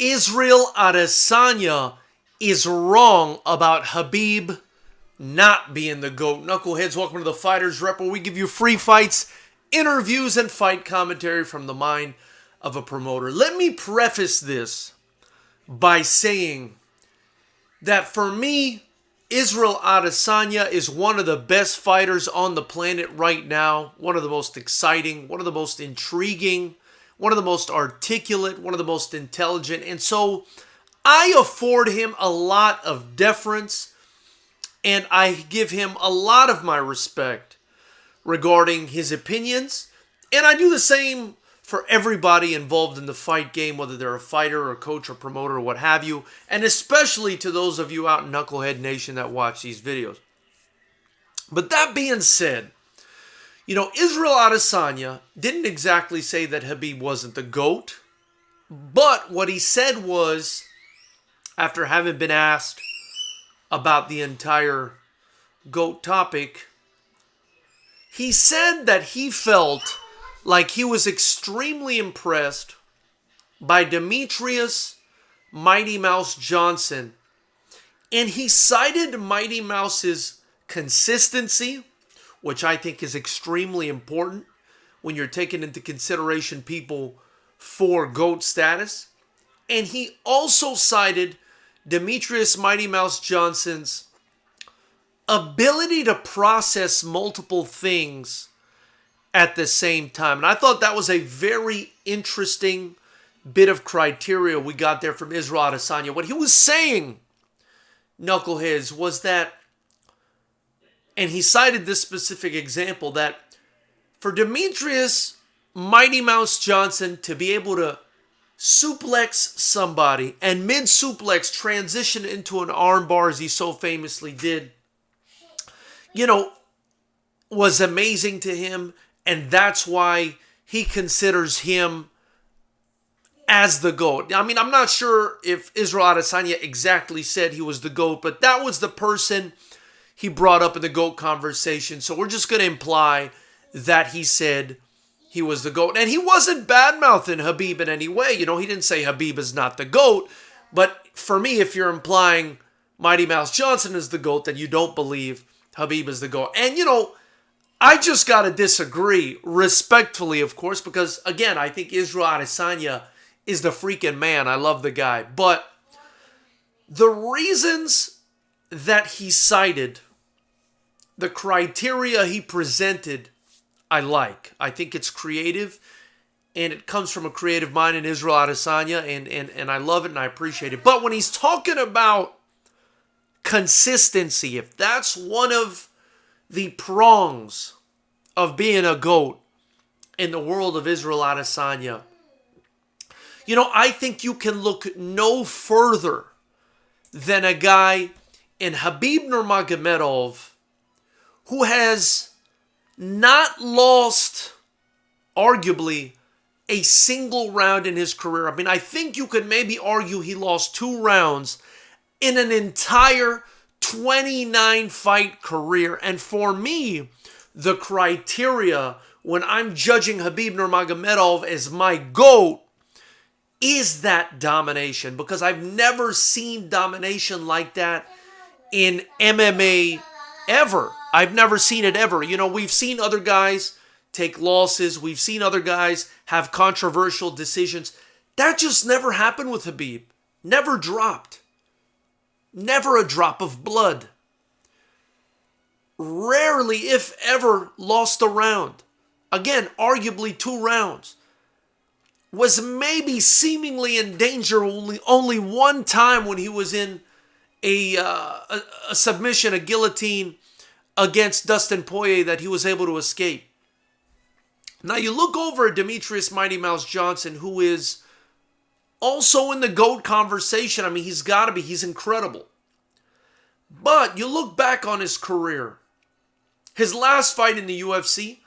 Israel Adesanya is wrong about Khabib not being the GOAT. Knuckleheads, welcome to the Fighters Rep, where we give you free fights, interviews, and fight commentary from the mind of a promoter. Let me preface this by saying that for me, Israel Adesanya is one of the best fighters on the planet right now. One of the most exciting, one of the most intriguing, one of the most articulate, one of the most intelligent. And so I afford him a lot of deference, and I give him a lot of my respect regarding his opinions. And I do the same for everybody involved in the fight game, whether they're a fighter or coach or promoter or what have you, and especially to those of you out in Knucklehead Nation that watch these videos. But that being said, Israel Adesanya didn't exactly say that Khabib wasn't the GOAT, but what he said was, after having been asked about the entire GOAT topic, he said that he felt like he was extremely impressed by Demetrius Mighty Mouse Johnson. And he cited Mighty Mouse's consistency, which I think is extremely important when you're taking into consideration people for GOAT status. And he also cited Demetrius Mighty Mouse Johnson's ability to process multiple things at the same time. And I thought that was a very interesting bit of criteria we got there from Israel Adesanya. What he was saying, Knuckleheads, was that, and he cited this specific example, that for Demetrius Mighty Mouse Johnson to be able to suplex somebody and mid-suplex transition into an armbar, as he so famously did, was amazing to him. And that's why he considers him as the GOAT. I mean, I'm not sure if Israel Adesanya exactly said he was the GOAT, but that was the person he brought up in the GOAT conversation. So we're just going to imply that he said he was the GOAT. And he wasn't bad-mouthing Khabib in any way. He didn't say Khabib is not the GOAT. But for me, if you're implying Mighty Mouse Johnson is the GOAT, then you don't believe Khabib is the GOAT. And, I just got to disagree, respectfully, of course, because, again, I think Israel Adesanya is the freaking man. I love the guy. But the reasons that he cited, the criteria he presented, I like. I think it's creative, and it comes from a creative mind in Israel Adesanya, and I love it and I appreciate it. But when he's talking about consistency, if that's one of the prongs of being a GOAT in the world of Israel Adesanya, I think you can look no further than a guy in Khabib Nurmagomedov who has not lost, arguably, a single round in his career. I mean, I think you could maybe argue he lost 2 rounds in an entire 29-fight career. And for me, the criteria when I'm judging Khabib Nurmagomedov as my GOAT is that domination. Because I've never seen domination like that in MMA ever. I've never seen it ever. We've seen other guys take losses. We've seen other guys have controversial decisions. That just never happened with Khabib. Never dropped. Never a drop of blood. Rarely, if ever, lost a round. Again, arguably 2 rounds. Was maybe seemingly in danger only one time when he was in a submission, a guillotine against Dustin Poirier that he was able to escape. Now you look over at Demetrius Mighty Mouse Johnson, who is also in the GOAT conversation. I mean, he's got to be. He's incredible. But you look back on his career. His last fight in the UFC,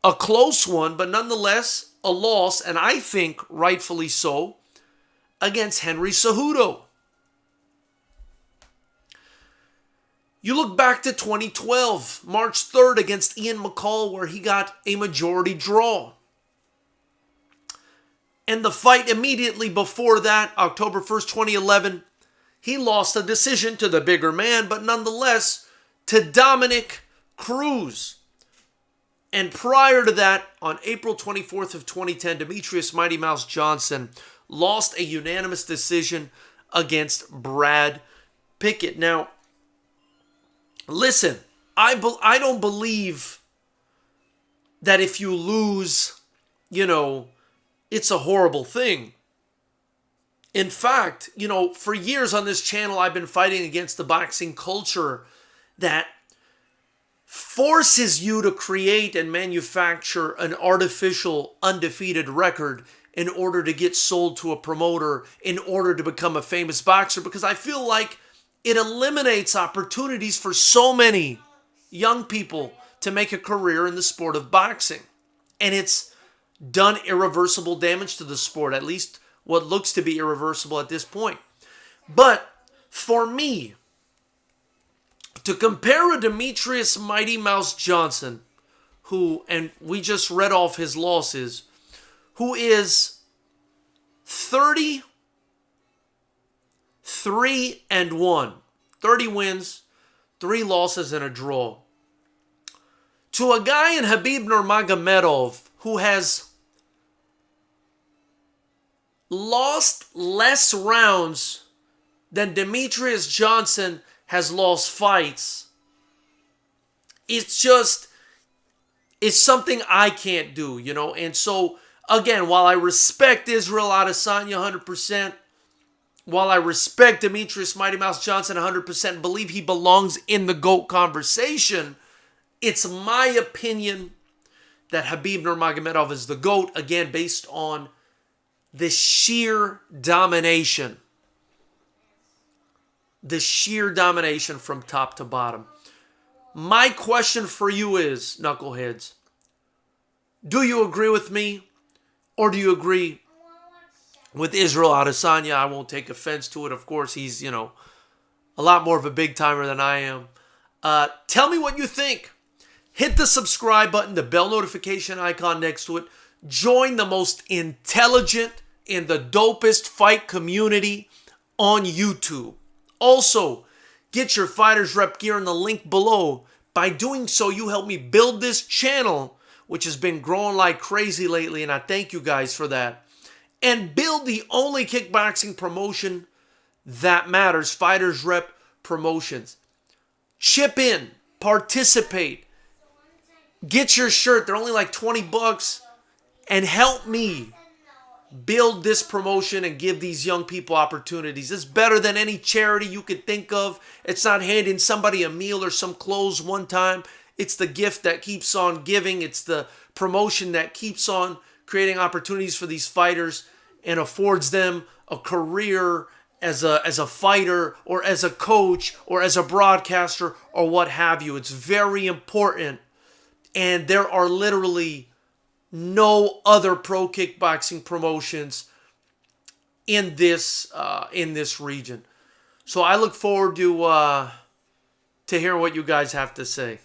a close one, but nonetheless a loss, and I think rightfully so, against Henry Cejudo. You look back to 2012, March 3rd against Ian McCall, where he got a majority draw. And the fight immediately before that, October 1st, 2011, he lost a decision to the bigger man, but nonetheless to Dominic Cruz. And prior to that, on April 24th of 2010, Demetrius Mighty Mouse Johnson lost a unanimous decision against Brad Pickett. Now, listen, I don't believe that if you lose, it's a horrible thing. In fact, for years on this channel, I've been fighting against the boxing culture that forces you to create and manufacture an artificial undefeated record in order to get sold to a promoter, in order to become a famous boxer, because I feel like it eliminates opportunities for so many young people to make a career in the sport of boxing. And it's done irreversible damage to the sport, at least what looks to be irreversible at this point. But for me, to compare a Demetrius Mighty Mouse Johnson, who, and we just read off his losses, who is 33-1, 30 wins, 3 losses, and a draw, to a guy in Khabib Nurmagomedov who has lost less rounds than Demetrius Johnson has lost fights. It's something I can't do, And so, again, while I respect Israel Adesanya 100%, while I respect Demetrius Mighty Mouse Johnson 100%, believe he belongs in the GOAT conversation, it's my opinion that Khabib Nurmagomedov is the GOAT, again, based on the sheer domination. The sheer domination from top to bottom. My question for you is, knuckleheads, do you agree with me, or do you agree with Israel Adesanya? I won't take offense to it. Of course, he's, a lot more of a big timer than I am. Tell me what you think. Hit the subscribe button, the bell notification icon next to it. Join the most intelligent and the dopest fight community on YouTube. Also, get your Fighters Rep gear in the link below. By doing so, you help me build this channel, which has been growing like crazy lately, and I thank you guys for that. And build the only kickboxing promotion that matters, Fighters Rep Promotions. Chip in, participate, get your shirt. They're only like $20, and help me build this promotion and give these young people opportunities. It's better than any charity you could think of. It's not handing somebody a meal or some clothes one time. It's the gift that keeps on giving. It's the promotion that keeps on creating opportunities for these fighters and affords them a career as a fighter or as a coach or as a broadcaster or what have you. It's very important. And there are literally no other pro kickboxing promotions in this region. So I look forward to hearing what you guys have to say.